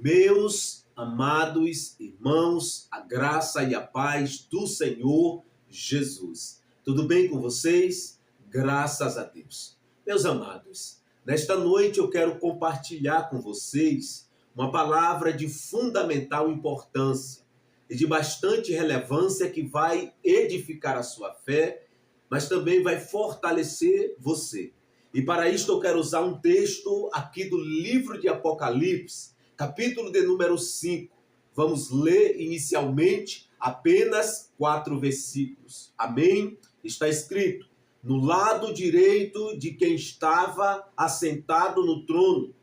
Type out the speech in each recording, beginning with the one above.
Meus amados irmãos, a graça e a paz do Senhor Jesus. Tudo bem com vocês? Graças a Deus. Meus amados, nesta noite eu quero compartilhar com vocês uma palavra de fundamental importância e de bastante relevância que vai edificar a sua fé, mas também vai fortalecer você. E para isto eu quero usar um texto aqui do livro de Apocalipse, capítulo de número 5. Vamos ler inicialmente apenas 4 versículos. Amém? Está escrito: no lado direito de quem estava assentado no trono,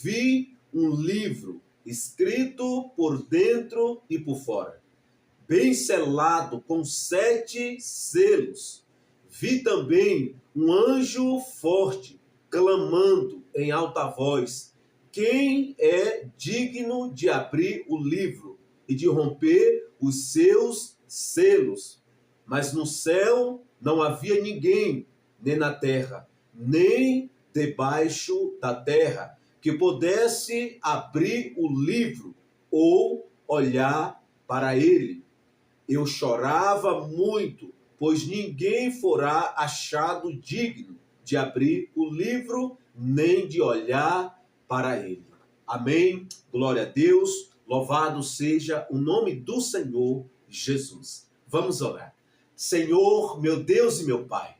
vi um livro escrito por dentro e por fora, bem selado com 7 selos. Vi também um anjo forte, clamando em alta voz: quem é digno de abrir o livro e de romper os seus selos? Mas no céu não havia ninguém, nem na terra, nem debaixo da terra, que pudesse abrir o livro ou olhar para ele. Eu chorava muito, pois ninguém fora achado digno de abrir o livro, nem de olhar para ele. Amém? Glória a Deus, louvado seja o nome do Senhor Jesus. Vamos orar. Senhor, meu Deus e meu Pai,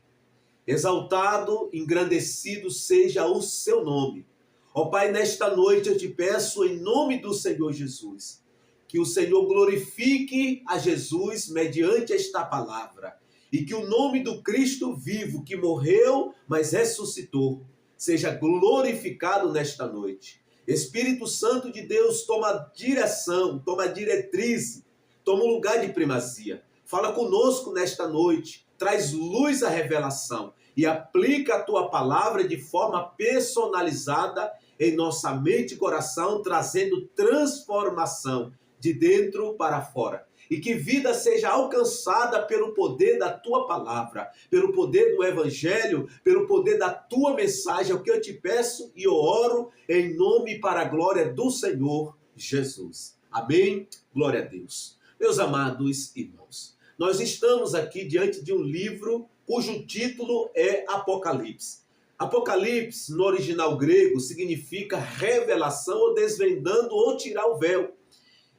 exaltado, engrandecido seja o seu nome. Ó Pai, nesta noite eu te peço em nome do Senhor Jesus, que o Senhor glorifique a Jesus mediante esta palavra, e que o nome do Cristo vivo, que morreu, mas ressuscitou, seja glorificado nesta noite. Espírito Santo de Deus, toma direção, toma diretriz, toma um lugar de primazia. Fala conosco nesta noite, traz luz à revelação e aplica a tua palavra de forma personalizada em nossa mente e coração, trazendo transformação de dentro para fora. E que vida seja alcançada pelo poder da tua palavra, pelo poder do evangelho, pelo poder da tua mensagem. É o que eu te peço e eu oro em nome e para a glória do Senhor Jesus. Amém? Glória a Deus. Meus amados irmãos, nós estamos aqui diante de um livro cujo título é Apocalipse. Apocalipse, no original grego, significa revelação ou desvendando ou tirar o véu.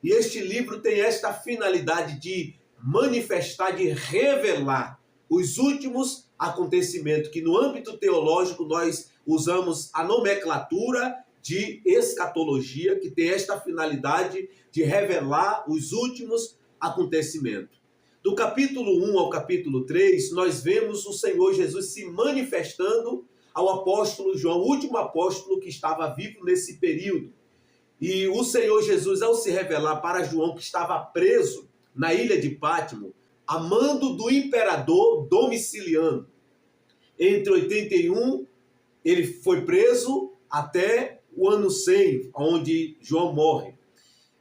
E este livro tem esta finalidade de manifestar, de revelar os últimos acontecimentos, que no âmbito teológico nós usamos a nomenclatura de escatologia, que tem esta finalidade de revelar os últimos acontecimentos. Do capítulo 1 ao capítulo 3, nós vemos o Senhor Jesus se manifestando ao apóstolo João, o último apóstolo que estava vivo nesse período. E o Senhor Jesus, ao se revelar para João, que estava preso na ilha de Pátimo, a mando do imperador Domiciliano. Entre 81, ele foi preso até o ano 100, onde João morre.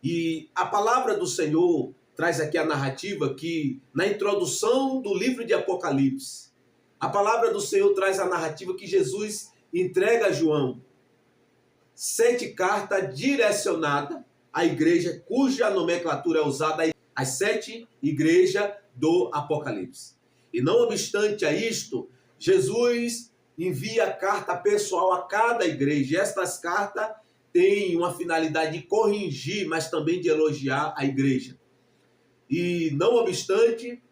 E a palavra do Senhor traz aqui a narrativa que, na introdução do livro de Apocalipse, a palavra do Senhor traz a narrativa que Jesus entrega a João 7 cartas direcionadas à igreja, cuja nomenclatura é usada às 7 igrejas do Apocalipse. E não obstante a isto, Jesus envia carta pessoal a cada igreja. Estas cartas têm uma finalidade de corrigir, mas também de elogiar a igreja. E não obstante,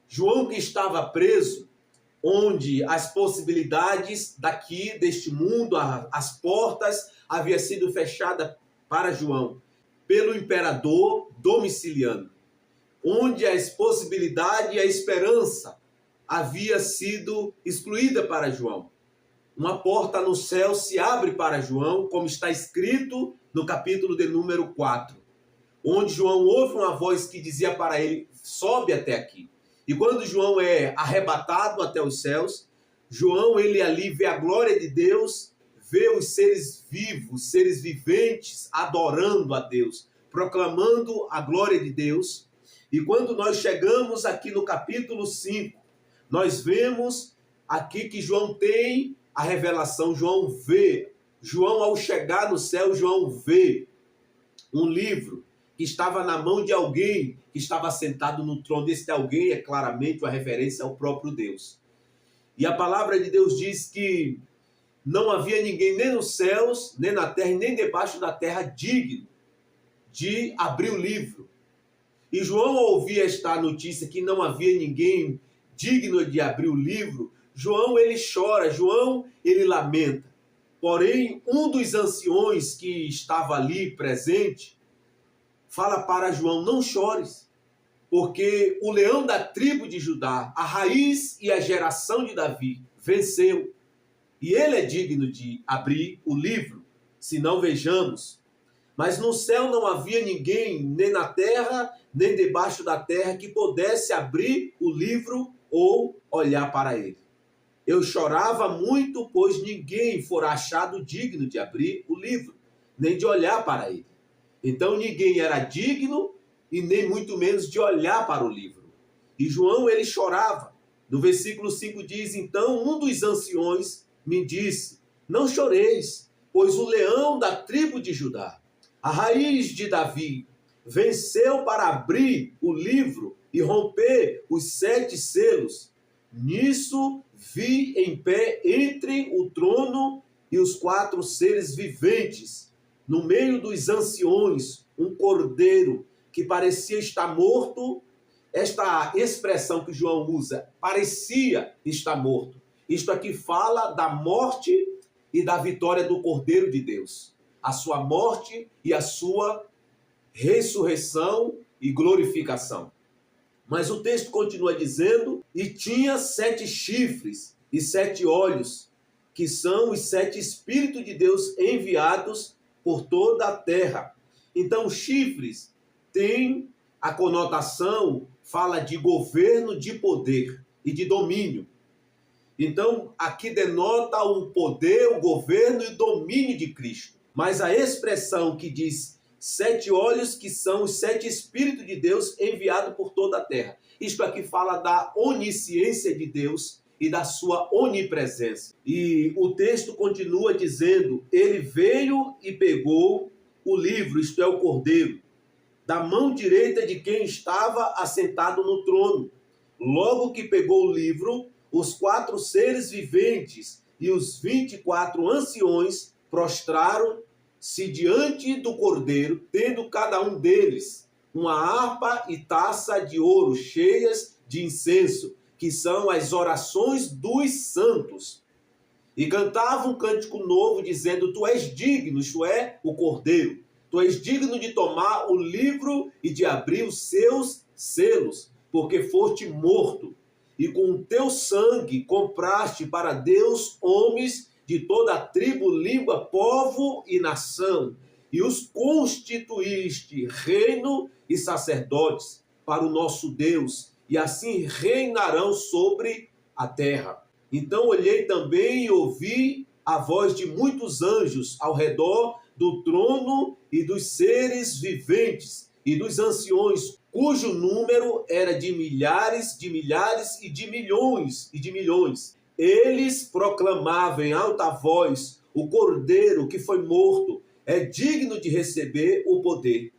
João, que estava preso, onde as possibilidades daqui, deste mundo, as portas havia sido fechada para João pelo imperador Domiciliano, onde as possibilidades e a esperança havia sido excluída para João. Uma porta no céu se abre para João, como está escrito no capítulo de número 4, onde João ouve uma voz que dizia para ele: sobe até aqui. E quando João é arrebatado até os céus, João, ele ali vê a glória de Deus, vê os seres vivos, seres viventes, adorando a Deus, proclamando a glória de Deus. E quando nós chegamos aqui no capítulo 5, nós vemos aqui que João tem a revelação, João vê. João, ao chegar no céu, João vê um livro que estava na mão de alguém que estava sentado no trono. Este alguém é claramente uma referência ao próprio Deus. E a palavra de Deus diz que não havia ninguém nem nos céus, nem na terra, nem debaixo da terra digno de abrir o livro. E João, ao ouvir esta notícia que não havia ninguém digno de abrir o livro, João, ele chora, João, ele lamenta. Porém, um dos anciões que estava ali presente, fala para João, não chores, porque o leão da tribo de Judá, a raiz e a geração de Davi, venceu. E ele é digno de abrir o livro, se não vejamos. Mas no céu não havia ninguém, nem na terra, nem debaixo da terra, que pudesse abrir o livro ou olhar para ele. Eu chorava muito, pois ninguém fora achado digno de abrir o livro, nem de olhar para ele. Então ninguém era digno e nem muito menos de olhar para o livro. E João, ele chorava. No versículo 5 diz, então um dos anciões me disse, não choreis, pois o leão da tribo de Judá, a raiz de Davi, venceu para abrir o livro e romper os 7 selos. Nisso vi em pé entre o trono e os 4 seres viventes, no meio dos anciões, um cordeiro que parecia estar morto. Esta expressão que João usa, parecia estar morto. Isto aqui fala da morte e da vitória do Cordeiro de Deus. A sua morte e a sua ressurreição e glorificação. Mas o texto continua dizendo, e tinha 7 chifres e 7 olhos, que são os 7 Espíritos de Deus enviados por toda a terra. Então, chifres tem a conotação, fala de governo, de poder e de domínio. Então, aqui denota o poder, o governo e domínio de Cristo. Mas a expressão que diz 7 olhos, que são os 7 Espíritos de Deus enviados por toda a terra. Isto aqui fala da onisciência de Deus e da sua onipresença. E o texto continua dizendo, ele veio e pegou o livro, isto é, o Cordeiro, da mão direita de quem estava assentado no trono. Logo que pegou o livro, os 4 seres viventes e os 24 anciões prostraram-se diante do Cordeiro, tendo cada um deles uma harpa e taça de ouro cheias de incenso, que são as orações dos santos. E cantavam um cântico novo, dizendo, tu és digno, isto é, o Cordeiro, tu és digno de tomar o livro e de abrir os seus selos, porque foste morto, e com o teu sangue compraste para Deus homens de toda a tribo, língua, povo e nação, e os constituíste reino e sacerdotes para o nosso Deus, e assim reinarão sobre a terra. Então olhei também e ouvi a voz de muitos anjos ao redor do trono e dos seres viventes e dos anciões, cujo número era de milhares e de milhões. Eles proclamavam em alta voz, o Cordeiro que foi morto é digno de receber o poder,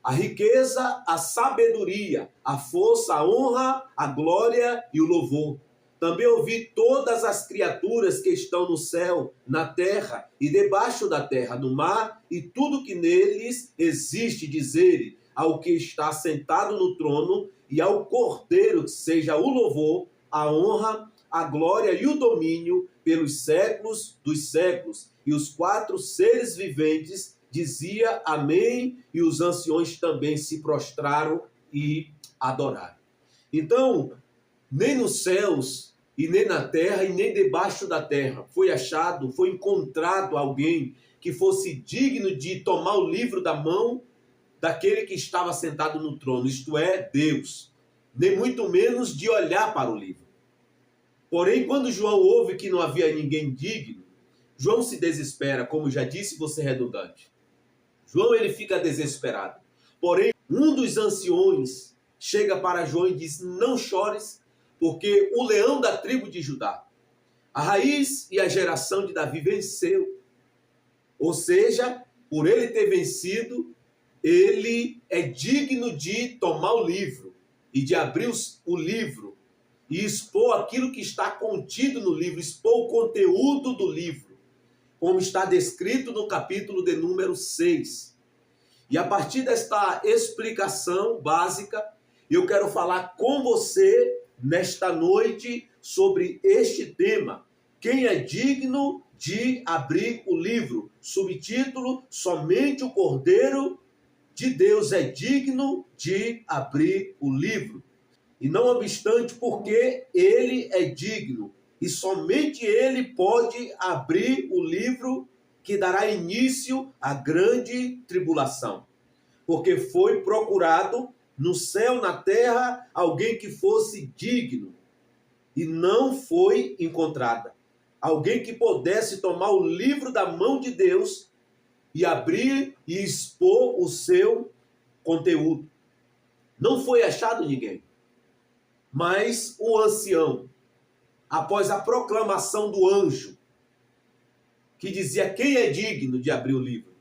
a riqueza, a sabedoria, a força, a honra, a glória e o louvor. Também ouvi todas as criaturas que estão no céu, na terra e debaixo da terra, no mar, e tudo que neles existe, dizerem ao que está sentado no trono e ao Cordeiro, que seja o louvor, a honra, a glória e o domínio pelos séculos dos séculos. E os 4 seres viventes dizia amém, e os anciões também se prostraram e adoraram. Então, nem nos céus, e nem na terra, e nem debaixo da terra foi achado, foi encontrado alguém que fosse digno de tomar o livro da mão daquele que estava sentado no trono, isto é, Deus, nem muito menos de olhar para o livro. Porém, quando João ouve que não havia ninguém digno, João se desespera, como já disse, você redundante. João, ele fica desesperado. Porém, um dos anciões chega para João e diz, não chores, porque o leão da tribo de Judá, a raiz e a geração de Davi venceu. Ou seja, por ele ter vencido, ele é digno de tomar o livro e de abrir o livro e expor aquilo que está contido no livro, expor o conteúdo do livro, como está descrito no capítulo de número 6. E a partir desta explicação básica, eu quero falar com você nesta noite sobre este tema: quem é digno de abrir o livro? Subtítulo: somente o Cordeiro de Deus é digno de abrir o livro. E não obstante, porque ele é digno, e somente ele pode abrir o livro que dará início à grande tribulação. Porque foi procurado no céu, na terra, alguém que fosse digno, e não foi encontrada. Alguém que pudesse tomar o livro da mão de Deus e abrir e expor o seu conteúdo. Não foi achado ninguém. Mas o ancião, após a proclamação do anjo, que dizia quem é digno de abrir o livro,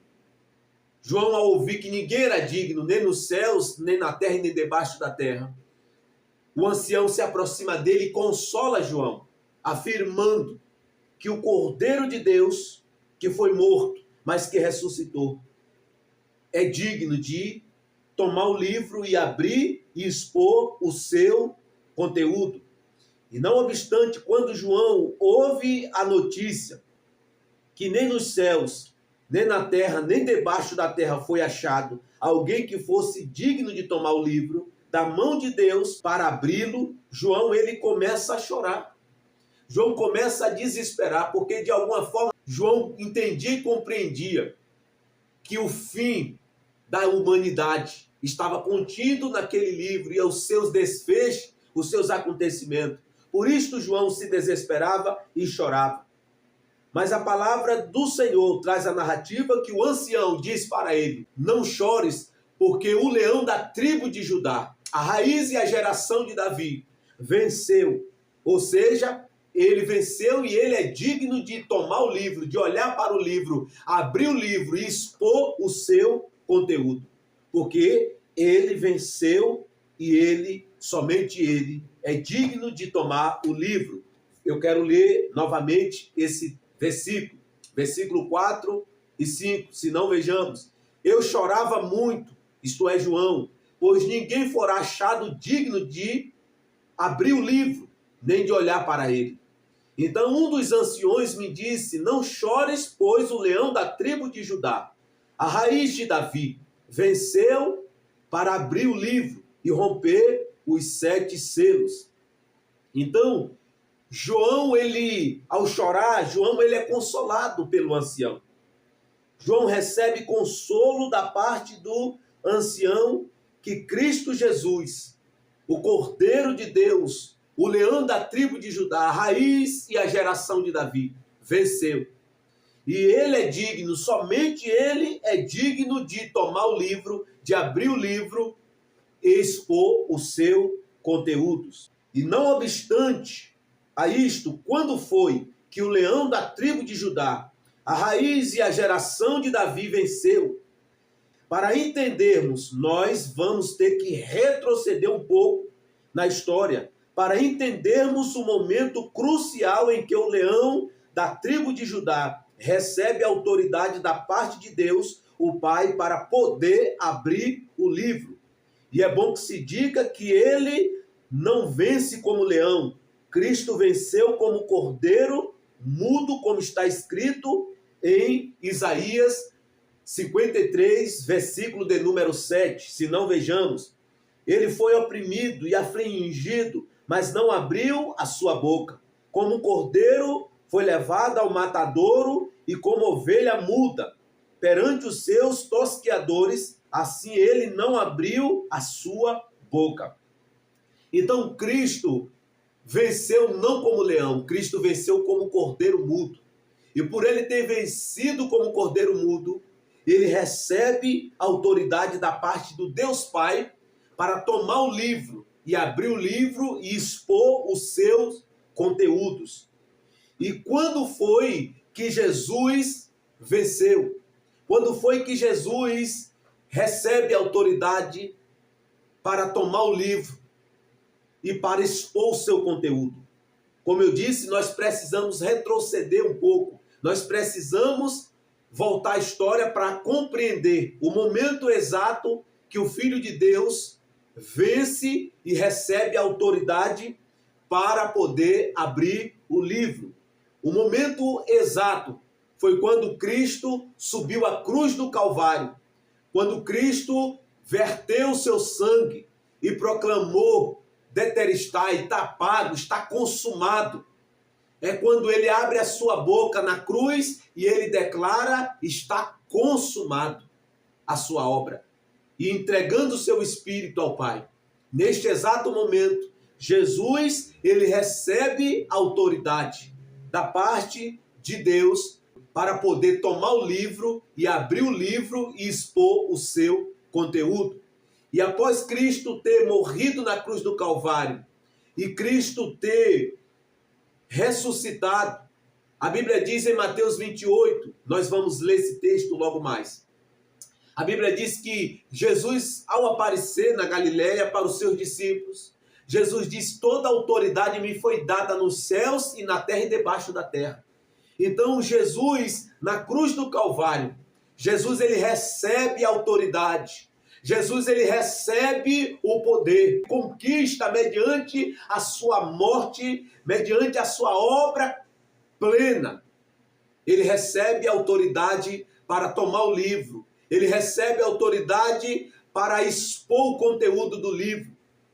João, ao ouvir que ninguém era digno, nem nos céus, nem na terra, nem debaixo da terra, o ancião se aproxima dele e consola João, afirmando que o Cordeiro de Deus, que foi morto, mas que ressuscitou, é digno de tomar o livro e abrir e expor o seu conteúdo. E não obstante, quando João ouve a notícia que nem nos céus, nem na terra, nem debaixo da terra foi achado alguém que fosse digno de tomar o livro da mão de Deus para abri-lo, João, ele começa a chorar. João começa a desesperar, porque de alguma forma João entendia e compreendia que o fim da humanidade estava contido naquele livro e os seus desfechos, os seus acontecimentos. Por isto João se desesperava e chorava. Mas a palavra do Senhor traz a narrativa que o ancião diz para ele: não chores, porque o leão da tribo de Judá, a raiz e a geração de Davi, venceu. Ou seja, ele venceu e ele é digno de tomar o livro, de olhar para o livro, abrir o livro e expor o seu conteúdo. Porque ele venceu e ele, somente ele, é digno de tomar o livro. Eu quero ler novamente esse versículo 4 e 5, se não vejamos. Eu chorava muito, isto é João, pois ninguém fora achado digno de abrir o livro, nem de olhar para ele. Então um dos anciões me disse: não chores, pois o leão da tribo de Judá, a raiz de Davi, venceu para abrir o livro e romper os 7 selos. Então, João, ao chorar, João, ele é consolado pelo ancião. João recebe consolo da parte do ancião que Cristo Jesus, o Cordeiro de Deus, o leão da tribo de Judá, a raiz e a geração de Davi, venceu. E ele é digno, somente ele é digno de tomar o livro, de abrir o livro e expor o seu conteúdo. E não obstante a isto, quando foi que o leão da tribo de Judá, a raiz e a geração de Davi venceu? Para entendermos, nós vamos ter que retroceder um pouco na história, para entendermos o momento crucial em que o leão da tribo de Judá recebe a autoridade da parte de Deus, o Pai, para poder abrir o livro. E é bom que se diga que ele não vence como leão. Cristo venceu como cordeiro mudo, como está escrito em Isaías 53, versículo de número 7. Se não vejamos, ele foi oprimido e afligido, mas não abriu a sua boca. Como um cordeiro foi levado ao matadouro e como ovelha muda perante os seus tosqueadores, assim ele não abriu a sua boca. Então Cristo venceu não como leão, Cristo venceu como cordeiro mudo. E por ele ter vencido como cordeiro mudo, ele recebe autoridade da parte do Deus Pai para tomar o livro e abrir o livro e expor os seus conteúdos. E quando foi que Jesus venceu? Quando foi que Jesus recebe autoridade para tomar o livro e para expor o seu conteúdo. Como eu disse, nós precisamos retroceder um pouco. Nós precisamos voltar à história para compreender o momento exato que o Filho de Deus vence e recebe a autoridade para poder abrir o livro. O momento exato foi quando Cristo subiu à cruz do Calvário, quando Cristo verteu o seu sangue e proclamou: Tetelestai, está pago, está consumado. É quando ele abre a sua boca na cruz e ele declara: está consumado a sua obra. E entregando o seu espírito ao Pai. Neste exato momento, Jesus, ele recebe autoridade da parte de Deus para poder tomar o livro e abrir o livro e expor o seu conteúdo. E após Cristo ter morrido na cruz do Calvário e Cristo ter ressuscitado, a Bíblia diz em Mateus 28, nós vamos ler esse texto logo mais. A Bíblia diz que Jesus, ao aparecer na Galileia para os seus discípulos, Jesus diz: toda autoridade me foi dada nos céus e na terra e debaixo da terra. Então Jesus, na cruz do Calvário, Jesus ele recebe a autoridade. Jesus ele recebe o poder, conquista mediante a sua morte, mediante a sua obra plena. Ele recebe a autoridade para tomar o livro. Ele recebe a autoridade para expor o conteúdo do livro.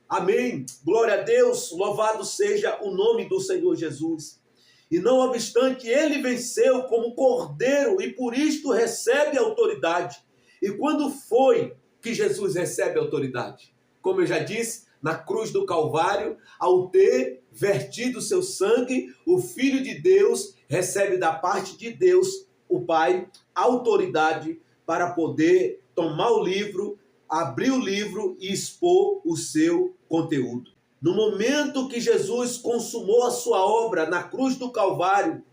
Amém. Glória a Deus, louvado seja o nome do Senhor Jesus. E não obstante, ele venceu como cordeiro e por isto recebe autoridade. E quando foi que Jesus recebe autoridade? Como eu já disse, na cruz do Calvário, ao ter vertido seu sangue, o Filho de Deus recebe da parte de Deus, o Pai, autoridade para poder tomar o livro, abrir o livro e expor o seu conteúdo. No momento que Jesus consumou a sua obra na cruz do Calvário,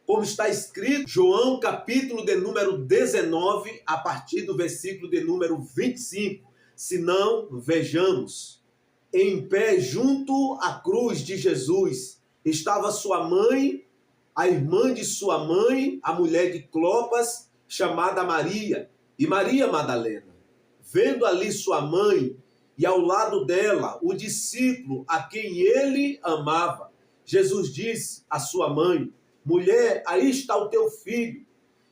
como está escrito, João capítulo de número 19, a partir do versículo de número 25, se não, vejamos, em pé junto à cruz de Jesus, estava sua mãe, a irmã de sua mãe, a mulher de Clopas, chamada Maria, e Maria Madalena. Vendo ali sua mãe e ao lado dela o discípulo a quem ele amava, Jesus disse à sua mãe: mulher, aí está o teu filho.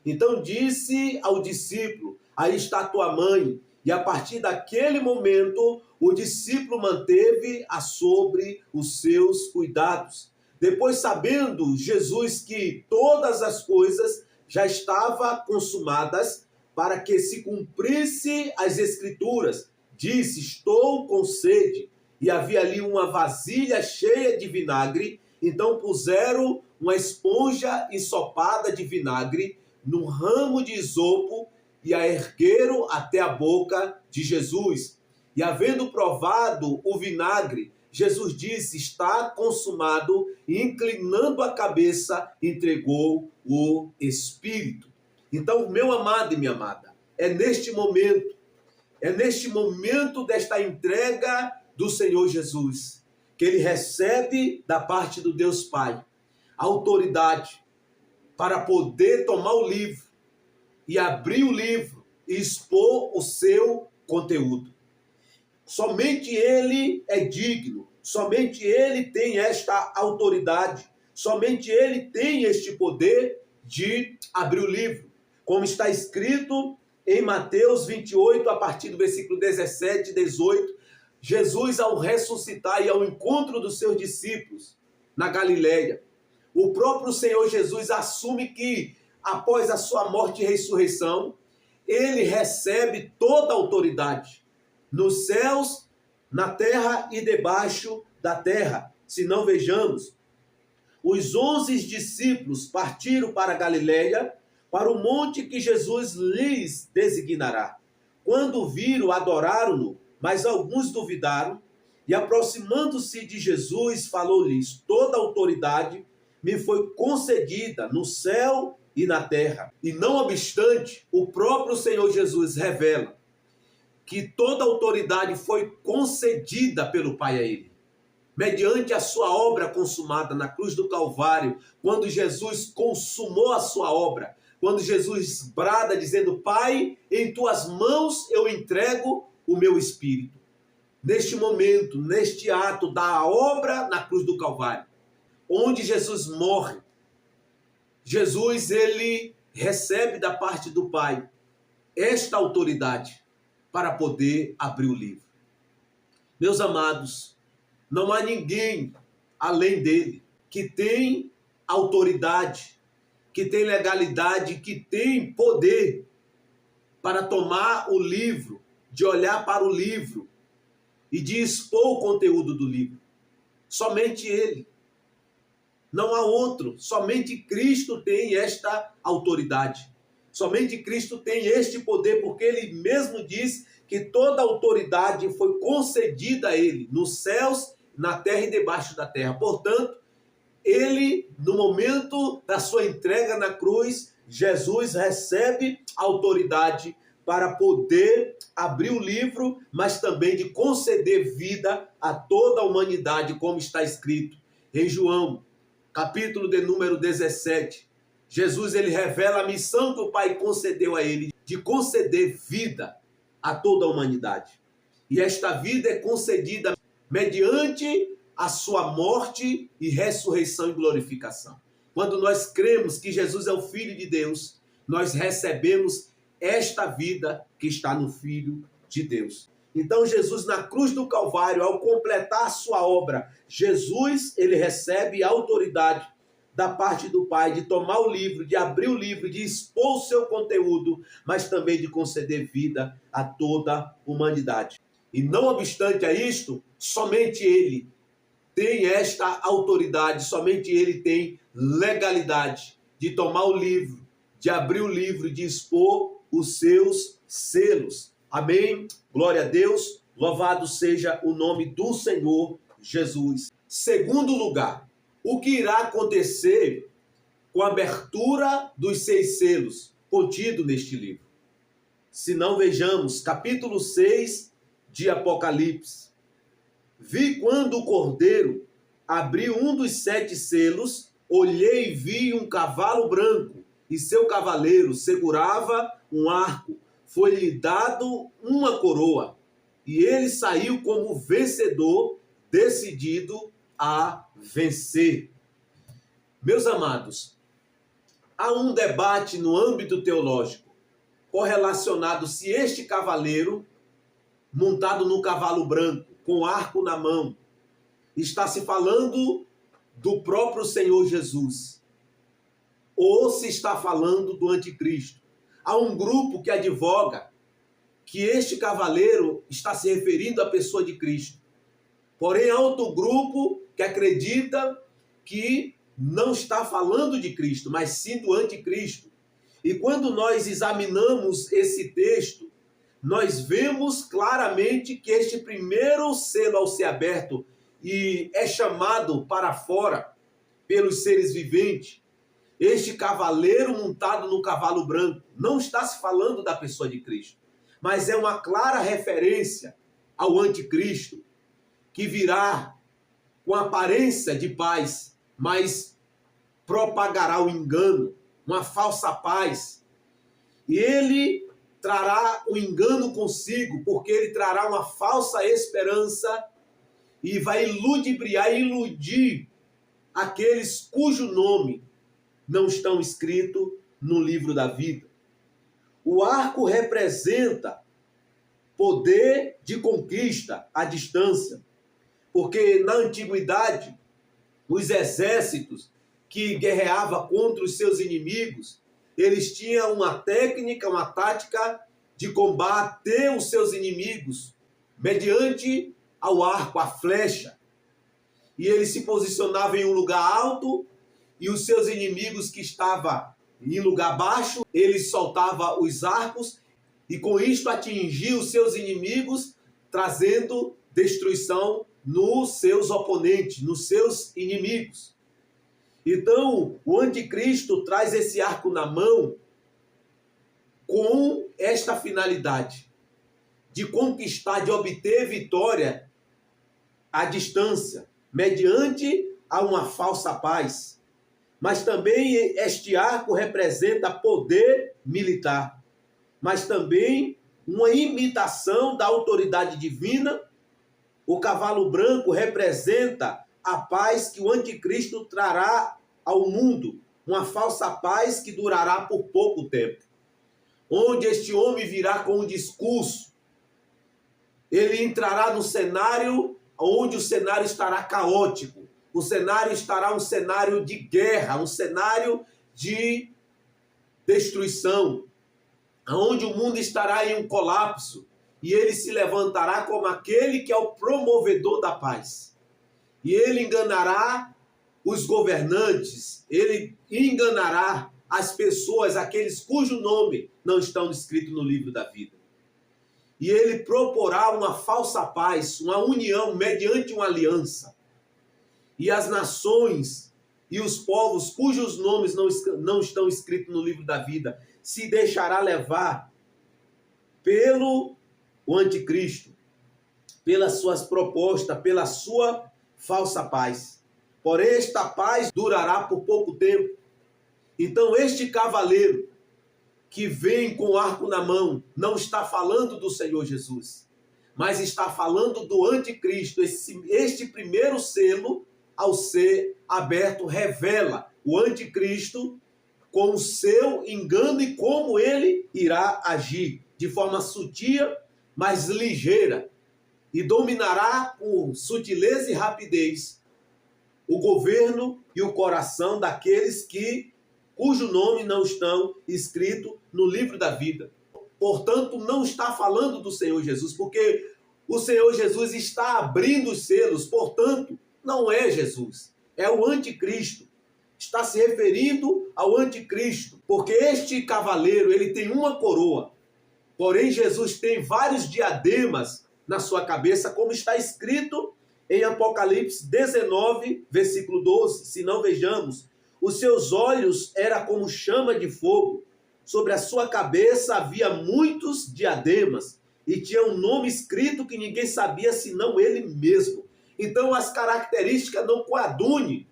Então disse ao discípulo: aí está a tua mãe. E a partir daquele momento, o discípulo manteve-a sobre os seus cuidados. Depois, sabendo Jesus que todas as coisas já estavam consumadas, para que se cumprisse as Escrituras, disse: estou com sede. E havia ali uma vasilha cheia de vinagre. Então puseram uma esponja ensopada de vinagre num ramo de isopo e a ergueram até a boca de Jesus. E havendo provado o vinagre, Jesus disse: está consumado, e inclinando a cabeça, entregou o Espírito. Então, meu amado e minha amada, é neste momento desta entrega do Senhor Jesus, que ele recebe da parte do Deus Pai a autoridade para poder tomar o livro e abrir o livro e expor o seu conteúdo. Somente ele é digno, somente ele tem esta autoridade, somente ele tem este poder de abrir o livro. Como está escrito em Mateus 28, a partir do versículo 17 e 18, Jesus, ao ressuscitar e ao encontro dos seus discípulos na Galileia, o próprio Senhor Jesus assume que, após a sua morte e ressurreição, ele recebe toda a autoridade nos céus, na terra e debaixo da terra. Se não, vejamos, os 11 discípulos partiram para a Galileia, para o monte que Jesus lhes designará. Quando viram, adoraram-no, mas alguns duvidaram, e aproximando-se de Jesus, falou-lhes: toda autoridade me foi concedida no céu e na terra. E não obstante, o próprio Senhor Jesus revela que toda autoridade foi concedida pelo Pai a ele, mediante a sua obra consumada na cruz do Calvário, quando Jesus consumou a sua obra, quando Jesus brada dizendo: Pai, em tuas mãos eu entrego o meu espírito. Neste momento, neste ato da obra na cruz do Calvário, onde Jesus morre, Jesus, ele recebe da parte do Pai esta autoridade para poder abrir o livro. Meus amados, não há ninguém além dele que tem autoridade, que tem legalidade, que tem poder para tomar o livro, de olhar para o livro e de expor o conteúdo do livro. Somente ele. Não há outro. Somente Cristo tem esta autoridade. Somente Cristo tem este poder, porque ele mesmo diz que toda autoridade foi concedida a ele, nos céus, na terra e debaixo da terra. Portanto, ele, no momento da sua entrega na cruz, Jesus recebe autoridade para poder abrir o livro, mas também de conceder vida a toda a humanidade, como está escrito em João, capítulo de número 17. Jesus, ele revela a missão que o Pai concedeu a ele, de conceder vida a toda a humanidade. E esta vida é concedida mediante a sua morte e ressurreição e glorificação. Quando nós cremos que Jesus é o Filho de Deus, nós recebemos esta vida que está no Filho de Deus. Então Jesus, na cruz do Calvário, ao completar a sua obra, Jesus, ele recebe a autoridade da parte do Pai de tomar o livro, de abrir o livro, de expor o seu conteúdo, mas também de conceder vida a toda a humanidade. E não obstante a isto, somente ele tem esta autoridade, somente ele tem legalidade de tomar o livro, de abrir o livro, de expor os seus selos. Amém? Glória a Deus, louvado seja o nome do Senhor Jesus. Segundo lugar, o que irá acontecer com a abertura dos 6 selos contido neste livro? Se não, vejamos capítulo 6 de Apocalipse. Vi quando o Cordeiro abriu um dos 7 selos, olhei e vi um cavalo branco, e seu cavaleiro segurava um arco. Foi-lhe dado uma coroa, e ele saiu como vencedor, decidido a vencer. Meus amados, há um debate no âmbito teológico correlacionado se este cavaleiro, montado no cavalo branco, com arco na mão, está se falando do próprio Senhor Jesus, ou se está falando do anticristo. Há um grupo que advoga que este cavaleiro está se referindo à pessoa de Cristo. Porém, há outro grupo que acredita que não está falando de Cristo, mas sim do anticristo. E quando nós examinamos esse texto, nós vemos claramente que este primeiro selo ao ser aberto e é chamado para fora pelos seres viventes, este cavaleiro montado no cavalo branco, não está se falando da pessoa de Cristo, mas é uma clara referência ao anticristo, que virá com aparência de paz, mas propagará o engano, uma falsa paz. E ele trará o engano consigo, porque ele trará uma falsa esperança e vai ludibriar e iludir aqueles cujo nome não estão escritos no livro da vida. O arco representa poder de conquista à distância, porque na antiguidade os exércitos que guerreavam contra os seus inimigos, eles tinham uma técnica, uma tática de combater os seus inimigos mediante ao arco, a flecha. E eles se posicionavam em um lugar alto e os seus inimigos que estavam em lugar baixo, eles soltavam os arcos e com isto atingiam os seus inimigos, trazendo destruição nos seus oponentes, nos seus inimigos. Então, o anticristo traz esse arco na mão com esta finalidade, de conquistar, de obter vitória à distância, mediante a uma falsa paz. Mas também este arco representa poder militar, mas também uma imitação da autoridade divina. O cavalo branco representa a paz que o anticristo trará ao mundo, uma falsa paz que durará por pouco tempo, onde este homem virá com um discurso. Ele entrará no cenário onde o cenário estará caótico, o cenário estará um cenário de guerra, um cenário de destruição, onde o mundo estará em um colapso, e ele se levantará como aquele que é o promovedor da paz. E ele enganará os governantes, ele enganará as pessoas, aqueles cujo nome não estão escritos no livro da vida. E ele proporá uma falsa paz, uma união mediante uma aliança. E as nações e os povos cujos nomes não estão escritos no livro da vida se deixará levar pelo o anticristo, pelas suas propostas, pela sua falsa paz. Porém, esta paz durará por pouco tempo. Então, este cavaleiro que vem com o arco na mão não está falando do Senhor Jesus, mas está falando do anticristo. Este primeiro selo, ao ser aberto, revela o anticristo com o seu engano e como ele irá agir de forma sutil, mas ligeira, e dominará com sutileza e rapidez o governo e o coração daqueles cujo nome não estão escrito no livro da vida. Portanto, não está falando do Senhor Jesus, porque o Senhor Jesus está abrindo os selos, portanto, não é Jesus, é o anticristo. Está se referindo ao anticristo, porque este cavaleiro, ele tem uma coroa, porém Jesus tem vários diademas na sua cabeça, como está escrito em Apocalipse 19, versículo 12. Se não vejamos, os seus olhos eram como chama de fogo, sobre a sua cabeça havia muitos diademas, e tinha um nome escrito que ninguém sabia senão ele mesmo. Então as características não coadunam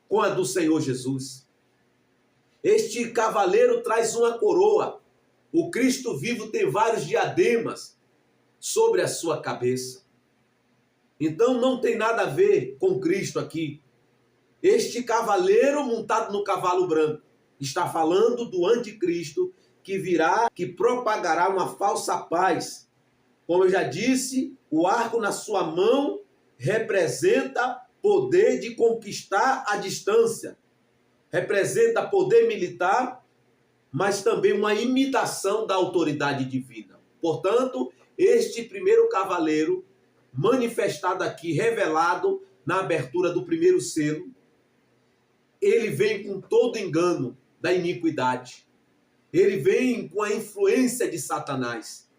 com a do Senhor Jesus. Este cavaleiro traz uma coroa. O Cristo vivo tem vários diademas sobre a sua cabeça. Então não tem nada a ver com Cristo aqui. Este cavaleiro montado no cavalo branco está falando do anticristo que virá, que propagará uma falsa paz. Como eu já disse, o arco na sua mão representa poder de conquistar a distância. Representa poder militar, mas também uma imitação da autoridade divina. Portanto, este primeiro cavaleiro, manifestado aqui, revelado na abertura do primeiro selo, ele vem com todo engano da iniquidade. Ele vem com a influência de Satanás.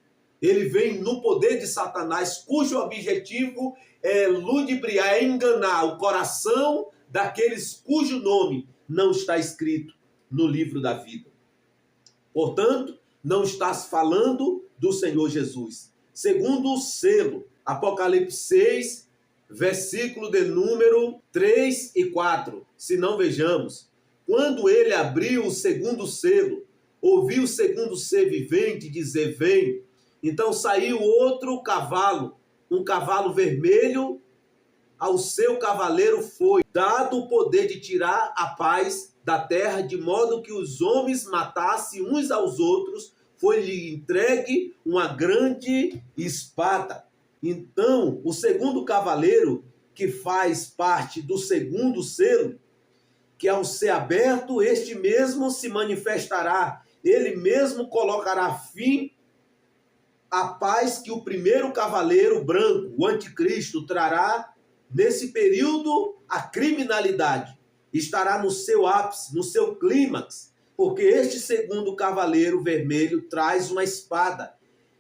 Ele vem no poder de Satanás, cujo objetivo é ludibriar, é enganar o coração daqueles cujo nome não está escrito no livro da vida. Portanto, não estás falando do Senhor Jesus. Segundo o selo, Apocalipse 6, versículo de número 3 e 4. Se não vejamos, quando ele abriu o segundo selo, ouviu o segundo ser vivente dizer: vem. Então saiu outro cavalo, um cavalo vermelho. Ao seu cavaleiro foi dado o poder de tirar a paz da terra, de modo que os homens matassem uns aos outros. Foi-lhe entregue uma grande espada. Então, o segundo cavaleiro, que faz parte do segundo selo, que ao ser aberto, este mesmo se manifestará. Ele mesmo colocará fim à paz que o primeiro cavaleiro branco, o anticristo, trará. Nesse período, a criminalidade estará no seu ápice, no seu clímax, porque este segundo cavaleiro vermelho traz uma espada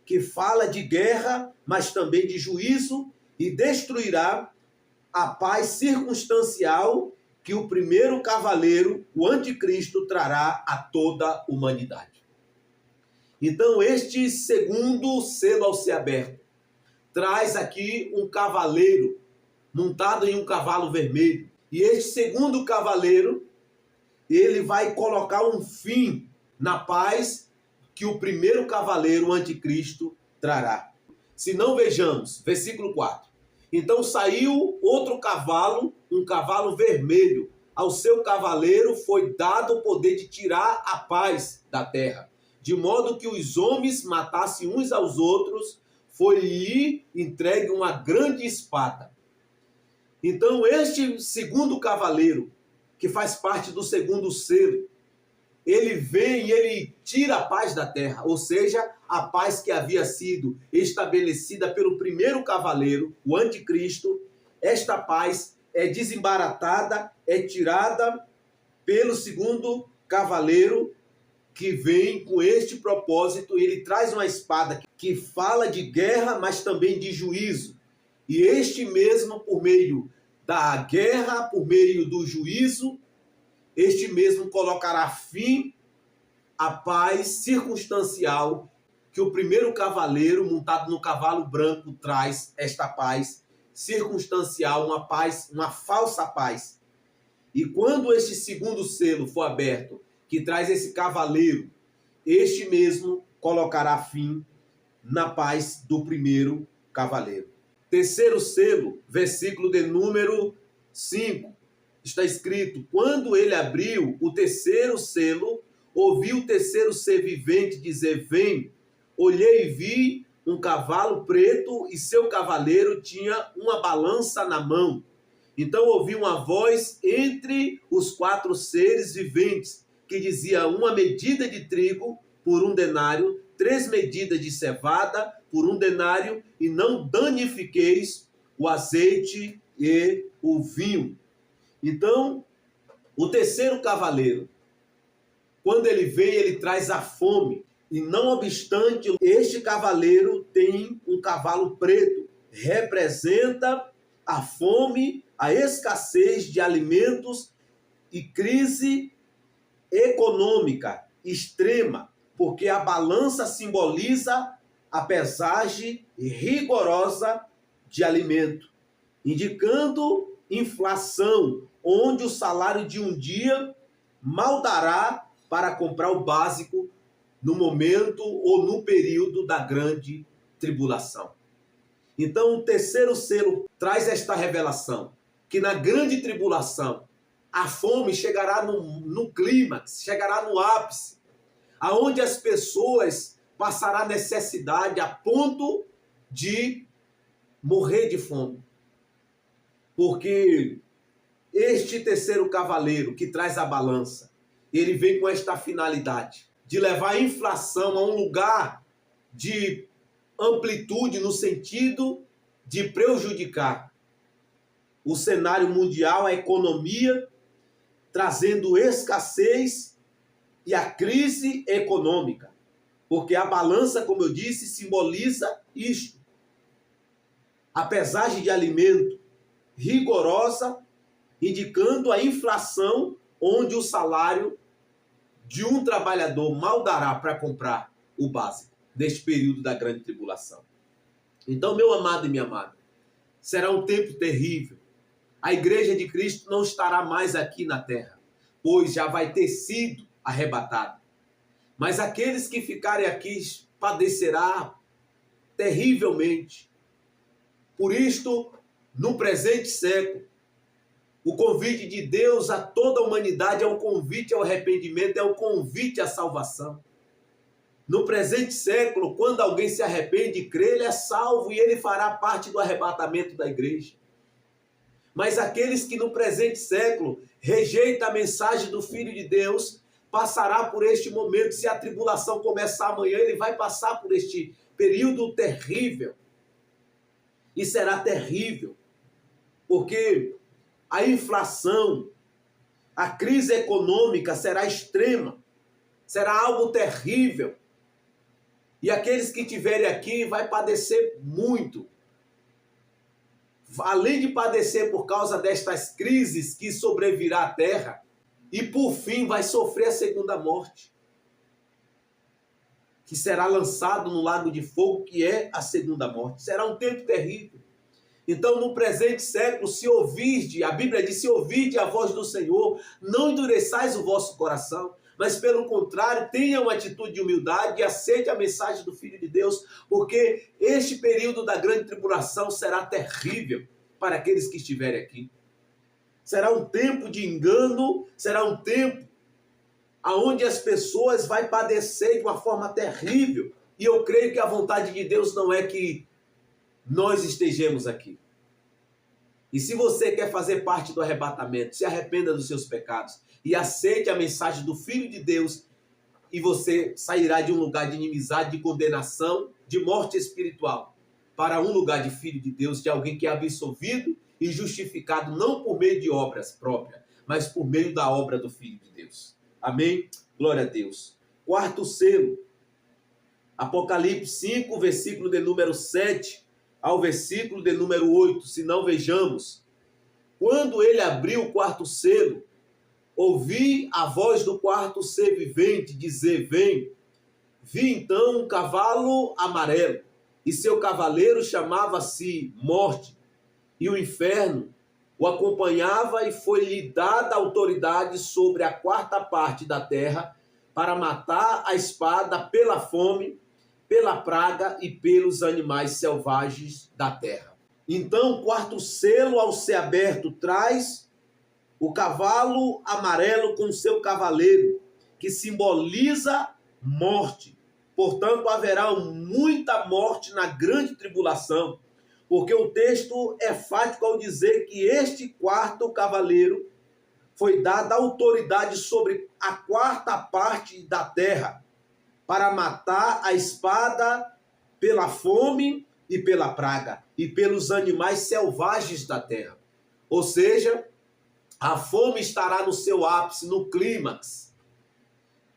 que fala de guerra, mas também de juízo, e destruirá a paz circunstancial que o primeiro cavaleiro, o anticristo, trará a toda a humanidade. Então, este segundo selo ao ser aberto traz aqui um cavaleiro montado em um cavalo vermelho. E este segundo cavaleiro, ele vai colocar um fim na paz que o primeiro cavaleiro, o anticristo, trará. Se não, vejamos, versículo 4. Então saiu outro cavalo, um cavalo vermelho. Ao seu cavaleiro foi dado o poder de tirar a paz da terra, de modo que os homens matassem uns aos outros, foi-lhe entregue uma grande espada. Então este segundo cavaleiro, que faz parte do segundo selo, ele vem e ele tira a paz da terra, ou seja, a paz que havia sido estabelecida pelo primeiro cavaleiro, o anticristo. Esta paz é desembaratada, é tirada pelo segundo cavaleiro, que vem com este propósito. Ele traz uma espada que fala de guerra, mas também de juízo. E este mesmo, por meio da guerra, por meio do juízo, este mesmo colocará fim à paz circunstancial que o primeiro cavaleiro, montado no cavalo branco, traz. Esta paz circunstancial, uma paz, uma falsa paz. E quando este segundo selo for aberto, que traz esse cavaleiro, este mesmo colocará fim na paz do primeiro cavaleiro. Terceiro selo, versículo de número 5. Está escrito: quando ele abriu o terceiro selo, ouvi o terceiro ser vivente dizer: vem. Olhei e vi um cavalo preto e seu cavaleiro tinha uma balança na mão. Então ouvi uma voz entre os quatro seres viventes que dizia: uma medida de trigo por 1 denário, 3 medidas de cevada por 1 denário, e não danifiqueis o azeite e o vinho. Então, o terceiro cavaleiro, quando ele vem, ele traz a fome. E não obstante, este cavaleiro tem um cavalo preto. Representa a fome, a escassez de alimentos e crise econômica extrema, porque a balança simboliza a pesagem rigorosa de alimento, indicando inflação, onde o salário de um dia mal dará para comprar o básico no momento ou no período da grande tribulação. Então, o terceiro selo traz esta revelação, que na grande tribulação, a fome chegará no clímax, chegará no ápice, aonde as pessoas passarão necessidade a ponto de morrer de fome. Porque este terceiro cavaleiro que traz a balança, ele vem com esta finalidade de levar a inflação a um lugar de amplitude, no sentido de prejudicar o cenário mundial, a economia, trazendo escassez e a crise econômica. Porque a balança, como eu disse, simboliza isto. A pesagem de alimento rigorosa, indicando a inflação, onde o salário de um trabalhador mal dará para comprar o básico neste período da grande tribulação. Então, meu amado e minha amada, será um tempo terrível. A igreja de Cristo não estará mais aqui na terra, pois já vai ter sido arrebatada. Mas aqueles que ficarem aqui padecerá terrivelmente. Por isto, no presente século, o convite de Deus a toda a humanidade é um convite ao arrependimento, é um convite à salvação. No presente século, quando alguém se arrepende e crê, ele é salvo e ele fará parte do arrebatamento da igreja. Mas aqueles que no presente século rejeitam a mensagem do Filho de Deus, passará por este momento. Se a tribulação começar amanhã, ele vai passar por este período terrível. E será terrível, porque a inflação, a crise econômica será extrema, será algo terrível. E aqueles que estiverem aqui vai padecer muito. Além de padecer por causa destas crises que sobrevirá à terra, e por fim vai sofrer a segunda morte, que será lançado no lago de fogo, que é a segunda morte. Será um tempo terrível. Então, no presente século, se ouvirde, a Bíblia diz, se ouvirde a voz do Senhor, não endureçais o vosso coração, mas pelo contrário, tenha uma atitude de humildade e aceite a mensagem do Filho de Deus, porque este período da grande tribulação será terrível para aqueles que estiverem aqui. Será um tempo de engano, será um tempo onde as pessoas vão padecer de uma forma terrível. E eu creio que a vontade de Deus não é que nós estejamos aqui. E se você quer fazer parte do arrebatamento, se arrependa dos seus pecados e aceite a mensagem do Filho de Deus, e você sairá de um lugar de inimizade, de condenação, de morte espiritual, para um lugar de filho de Deus, de alguém que é absolvido e justificado não por meio de obras próprias, mas por meio da obra do Filho de Deus. Amém? Glória a Deus. Quarto selo, Apocalipse 5, versículo de número 7 ao versículo de número 8. Se não, vejamos. Quando ele abriu o quarto selo, ouvi a voz do quarto ser vivente dizer: vem. Vi então um cavalo amarelo, e seu cavaleiro chamava-se Morte, e o inferno o acompanhava, e foi-lhe dada autoridade sobre a quarta parte da terra para matar a espada pela fome, pela praga e pelos animais selvagens da terra. Então, o quarto selo, ao ser aberto, traz o cavalo amarelo com seu cavaleiro, que simboliza morte. Portanto, haverá muita morte na grande tribulação, porque o texto é fático ao dizer que este quarto cavaleiro foi dada autoridade sobre a quarta parte da terra para matar a espada pela fome e pela praga e pelos animais selvagens da terra. Ou seja, a fome estará no seu ápice, no clímax.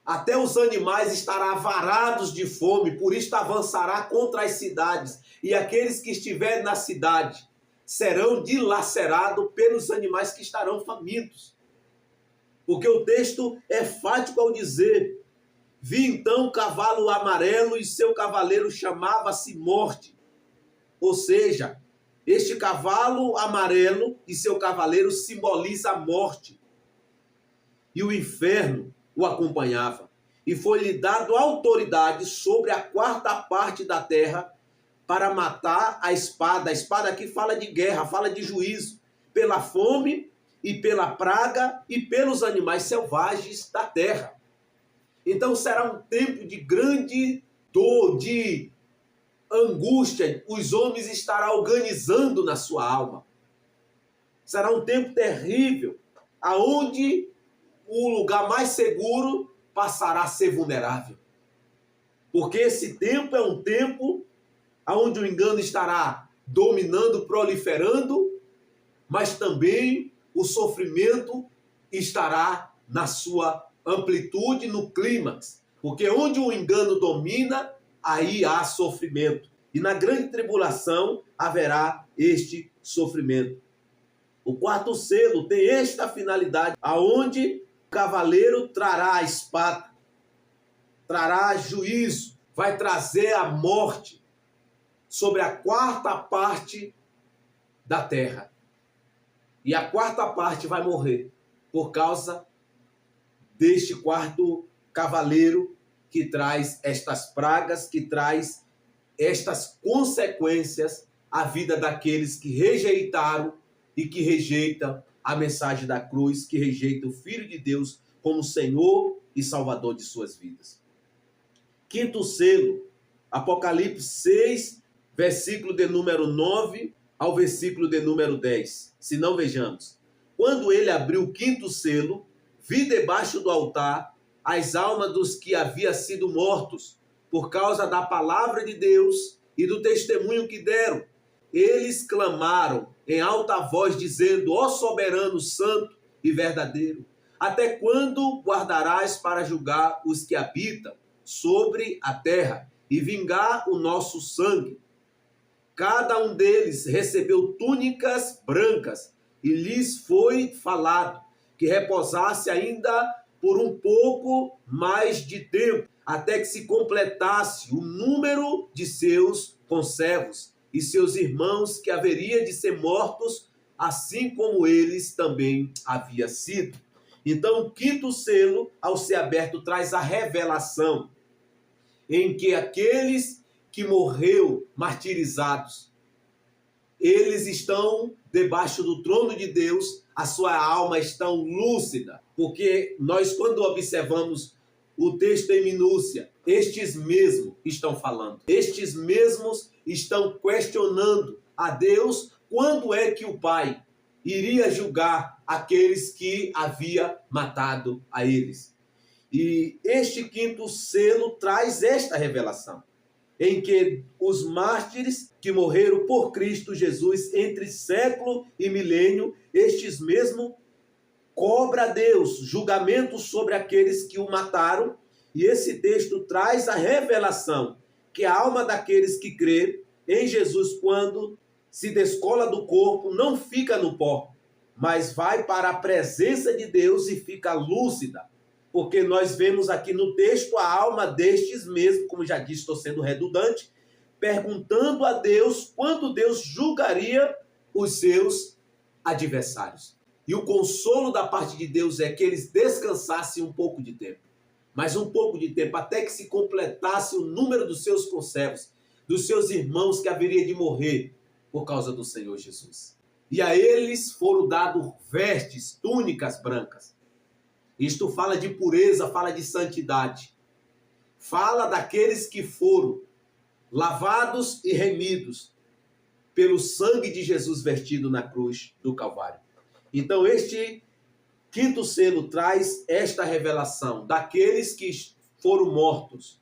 Até os animais estarão varados de fome, por isso avançará contra as cidades. E aqueles que estiverem na cidade serão dilacerados pelos animais que estarão famintos. Porque o texto é fático ao dizer: vi então um cavalo amarelo e seu cavaleiro chamava-se Morte. Ou seja, este cavalo amarelo e seu cavaleiro simboliza a morte. E o inferno o acompanhava. E foi-lhe dado autoridade sobre a quarta parte da terra para matar a espada. A espada aqui fala de guerra, fala de juízo, pela fome e pela praga e pelos animais selvagens da terra. Então será um tempo de grande dor, de angústia. Os homens estarão organizando na sua alma. Será um tempo terrível, aonde o lugar mais seguro passará a ser vulnerável. Porque esse tempo é um tempo onde o engano estará dominando, proliferando, mas também o sofrimento estará na sua amplitude, no clímax. Porque onde o engano domina, aí há sofrimento. E na grande tribulação haverá este sofrimento. O quarto selo tem esta finalidade, aonde o cavaleiro trará a espada, trará juízo, vai trazer a morte sobre a quarta parte da terra. E a quarta parte vai morrer por causa deste quarto cavaleiro que traz estas pragas, que traz estas consequências à vida daqueles que rejeitaram e que rejeitam a mensagem da cruz, que rejeitam o Filho de Deus como Senhor e Salvador de suas vidas. Quinto selo, Apocalipse 6, versículo de número 9 ao versículo de número 10. Se não, vejamos. Quando ele abriu o quinto selo, vi debaixo do altar as almas dos que haviam sido mortos por causa da palavra de Deus e do testemunho que deram. Eles clamaram em alta voz, dizendo: ó soberano, santo e verdadeiro, até quando guardarás para julgar os que habitam sobre a terra e vingar o nosso sangue? Cada um deles recebeu túnicas brancas, e lhes foi falado que repousasse ainda por um pouco mais de tempo, até que se completasse o número de seus conservos e seus irmãos, que haveria de ser mortos, assim como eles também havia sido. Então, o quinto selo, ao ser aberto, traz a revelação em que aqueles que morreu martirizados, eles estão debaixo do trono de Deus, a sua alma está lúcida, porque nós, quando observamos o texto em minúcia, estes mesmos estão falando, estes mesmos estão questionando a Deus quando é que o Pai iria julgar aqueles que havia matado a eles. E este quinto selo traz esta revelação, em que os mártires que morreram por Cristo Jesus entre século e milênio, estes mesmo cobra a Deus julgamento sobre aqueles que o mataram, e esse texto traz a revelação que a alma daqueles que crê em Jesus, quando se descola do corpo, não fica no pó, mas vai para a presença de Deus e fica lúcida. Porque nós vemos aqui no texto a alma destes mesmo, como já disse, estou sendo redundante, perguntando a Deus quando Deus julgaria os seus adversários. E o consolo da parte de Deus é que eles descansassem um pouco de tempo. Mas um pouco de tempo, até que se completasse o número dos seus conservos, dos seus irmãos que haveria de morrer por causa do Senhor Jesus. E a eles foram dados vestes, túnicas brancas. Isto fala de pureza, fala de santidade. Fala daqueles que foram lavados e remidos pelo sangue de Jesus vertido na cruz do Calvário. Então, este quinto selo traz esta revelação daqueles que foram mortos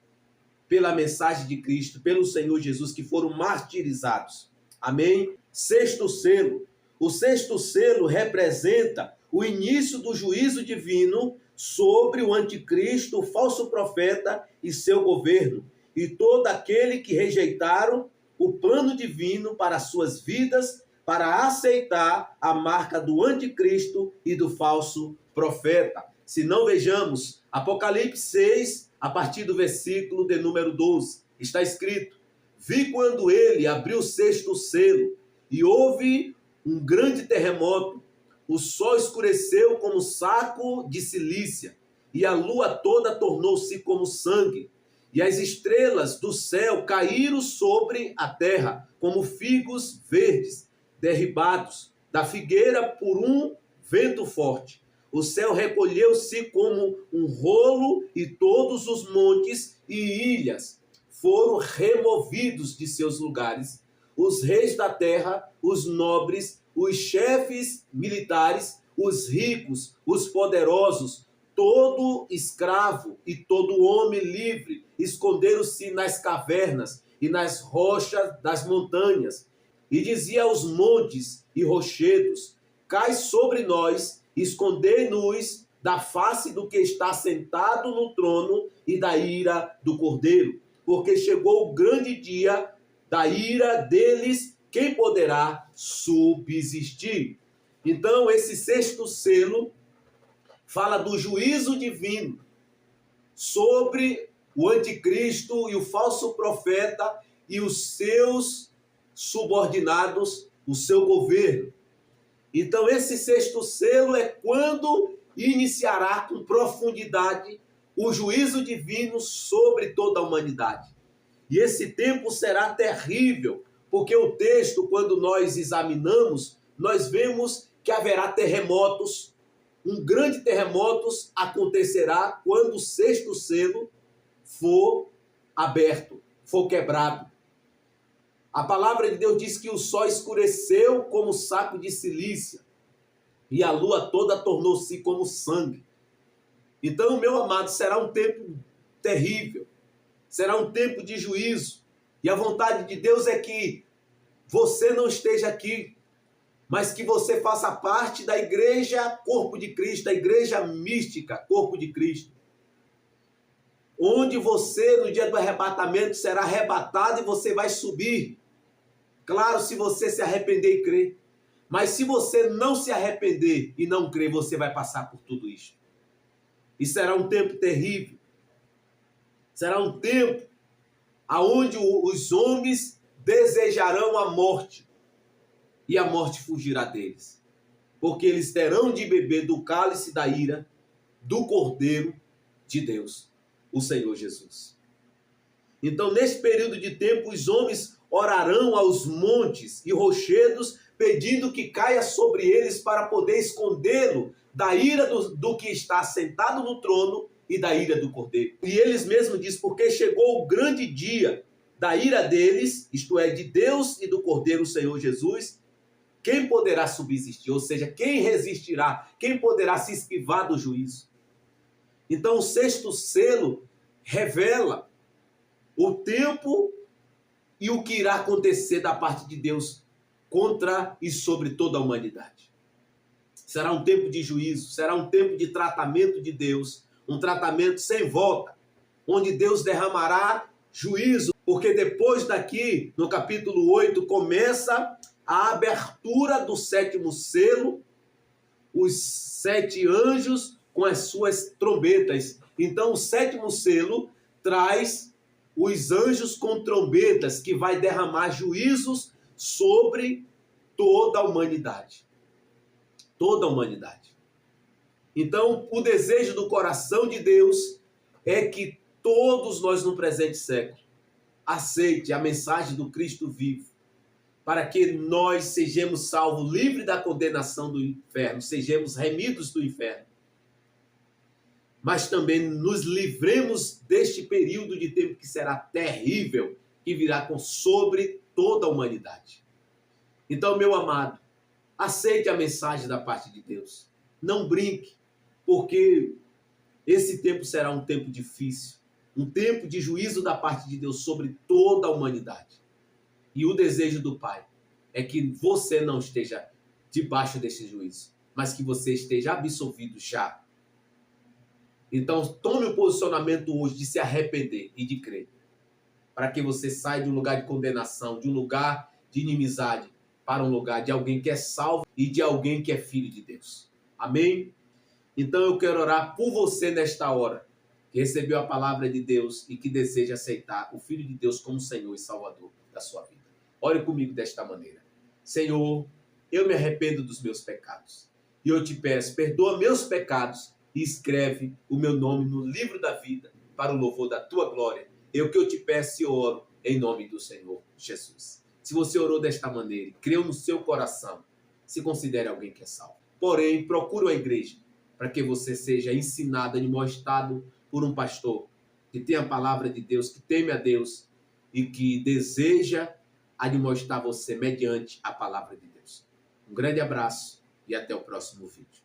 pela mensagem de Cristo, pelo Senhor Jesus, que foram martirizados. Amém? Sexto selo. O sexto selo representa o início do juízo divino sobre o anticristo, o falso profeta e seu governo, e todo aquele que rejeitaram o plano divino para suas vidas, para aceitar a marca do anticristo e do falso profeta. Se não, vejamos Apocalipse 6, a partir do versículo de número 12, está escrito: vi quando ele abriu o sexto selo, e houve um grande terremoto. O sol escureceu como saco de cilícia, e a lua toda tornou-se como sangue, e as estrelas do céu caíram sobre a terra, como figos verdes, derribados da figueira por um vento forte. O céu recolheu-se como um rolo, e todos os montes e ilhas foram removidos de seus lugares. Os reis da terra, os nobres, os chefes militares, os ricos, os poderosos, todo escravo e todo homem livre esconderam-se nas cavernas e nas rochas das montanhas. E dizia aos montes e rochedos: cai sobre nós, escondei-nos da face do que está sentado no trono e da ira do Cordeiro, porque chegou o grande dia da ira deles. Quem poderá subsistir? Então, esse sexto selo fala do juízo divino sobre o anticristo e o falso profeta e os seus subordinados, o seu governo. Então, esse sexto selo é quando iniciará com profundidade o juízo divino sobre toda a humanidade. E esse tempo será terrível, porque o texto, quando nós examinamos, nós vemos que haverá terremotos. Um grande terremoto acontecerá quando o sexto selo for aberto, for quebrado. A palavra de Deus diz que o sol escureceu como saco de cilícia, e a lua toda tornou-se como sangue. Então, meu amado, será um tempo terrível, será um tempo de juízo. E a vontade de Deus é que você não esteja aqui, mas que você faça parte da igreja Corpo de Cristo, da igreja mística Corpo de Cristo, onde você, no dia do arrebatamento, será arrebatado e você vai subir. Claro, se você se arrepender e crer. Mas se você não se arrepender e não crer, você vai passar por tudo isso. E será um tempo terrível. Será um tempo onde os homens desejarão a morte. E a morte fugirá deles. Porque eles terão de beber do cálice da ira do Cordeiro de Deus, o Senhor Jesus. Então, nesse período de tempo, os homens orarão aos montes e rochedos, pedindo que caia sobre eles para poder escondê-lo da ira do que está sentado no trono e da ira do Cordeiro. E eles mesmos dizem, porque chegou o grande dia da ira deles, isto é, de Deus e do Cordeiro, o Senhor Jesus, quem poderá subsistir? Ou seja, quem resistirá? Quem poderá se esquivar do juízo? Então, o sexto selo revela o tempo e o que irá acontecer da parte de Deus contra e sobre toda a humanidade. Será um tempo de juízo, será um tempo de tratamento de Deus, um tratamento sem volta, onde Deus derramará juízo, porque depois daqui, no capítulo 8, começa a abertura do sétimo selo, os 7 anjos com as suas trombetas. Então, o sétimo selo traz os anjos com trombetas, que vai derramar juízos sobre toda a humanidade. Toda a humanidade. Então, o desejo do coração de Deus é que todos nós no presente século aceite a mensagem do Cristo vivo, para que nós sejamos salvos, livres da condenação do inferno, sejamos remidos do inferno. Mas também nos livremos deste período de tempo que será terrível, que virá sobre toda a humanidade. Então, meu amado, aceite a mensagem da parte de Deus. Não brinque, porque esse tempo será um tempo difícil, um tempo de juízo da parte de Deus sobre toda a humanidade. E o desejo do Pai é que você não esteja debaixo desse juízo, mas que você esteja absolvido já. Então, tome o posicionamento hoje de se arrepender e de crer, para que você saia de um lugar de condenação, de um lugar de inimizade, para um lugar de alguém que é salvo e de alguém que é filho de Deus. Amém? Então, eu quero orar por você nesta hora, que recebeu a palavra de Deus e que deseja aceitar o Filho de Deus como Senhor e Salvador da sua vida. Ore comigo desta maneira. Senhor, eu me arrependo dos meus pecados. E eu te peço, perdoa meus pecados e escreve o meu nome no livro da vida para o louvor da tua glória. É o que eu te peço e oro em nome do Senhor Jesus. Se você orou desta maneira e creu no seu coração, se considere alguém que é salvo. Porém, procure uma igreja para que você seja ensinado, admoestado por um pastor que tem a palavra de Deus, que teme a Deus e que deseja admoestar você mediante a palavra de Deus. Um grande abraço e até o próximo vídeo.